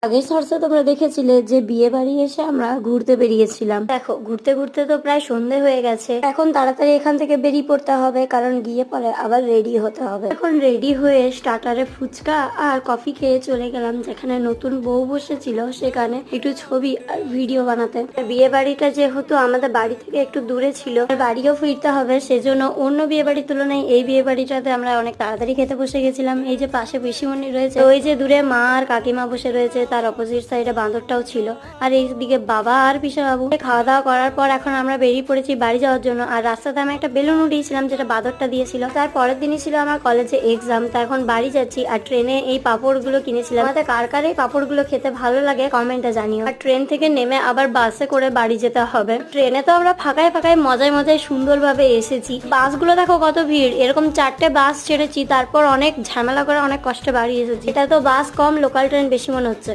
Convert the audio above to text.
আগের শর্টসে তোমরা দেখেছিলে যে বিয়ে বাড়ি এসে আমরা ঘুরতে বেরিয়েছিলাম। দেখো ঘুরতে ঘুরতে তো প্রায় সন্ধে হয়ে গেছে, এখন তাড়াতাড়ি এখান থেকে বেরিয়ে পড়তে হবে, কারণ গিয়ে পরে আবার রেডি হতে হবে। এখন রেডি হয়ে স্টার্টারে ফুচকা আর কফি খেয়ে চলে গেলাম যেখানে নতুন বউ বসেছিল সেখানে একটু ছবি আর ভিডিও বানাতে। বিয়ে বাড়িটা যেহেতু আমাদের বাড়ি থেকে একটু দূরে ছিল, বাড়িও ফিরতে হবে, সেজন্য অন্য বিয়ে বাড়ির তুলনায় এই বিয়ে বাড়িটাতে আমরা অনেক তাড়াতাড়ি খেতে বসে গেছিলাম। এই যে পাশে পিসিমণি রয়েছে, ওই যে দূরে মা আর কাকিমা বসে রয়েছে, তার অপোজিট সাইডে বাঁদরটাও ছিল, আর এইদিকে বাবা আর পিসাবাবু। খাওয়া দাওয়া করার পর এখন আমরা বেরিয়ে পড়েছি বাড়ি যাওয়ার জন্য। আর রাস্তাতে আমি একটা বেলুন উঠিয়েছিলাম যেটা বাঁদরটা দিয়েছিল। তার পরের দিনই ছিল আমার কলেজে এক্সাম, তা এখন বাড়ি যাচ্ছি। আর ট্রেনে এই পাঁপড়গুলো কিনেছিলাম। আমাদের কার কার এই পাঁপড়গুলো খেতে ভালো লাগে কমেন্টে জানিও। আর ট্রেন থেকে নেমে আবার বাসে করে বাড়ি যেতে হবে। ট্রেনে তো আমরা ফাঁকায় ফাঁকায় মজায় মজায় সুন্দরভাবে এসেছি। বাসগুলো দেখো কত ভিড়, এরকম 4টে বাস ছেড়েছি, তারপর অনেক ঝামেলা করে অনেক কষ্টে বাড়ি এসেছি। এটা তো বাস কম, লোকাল ট্রেন বেশি মনে হচ্ছে।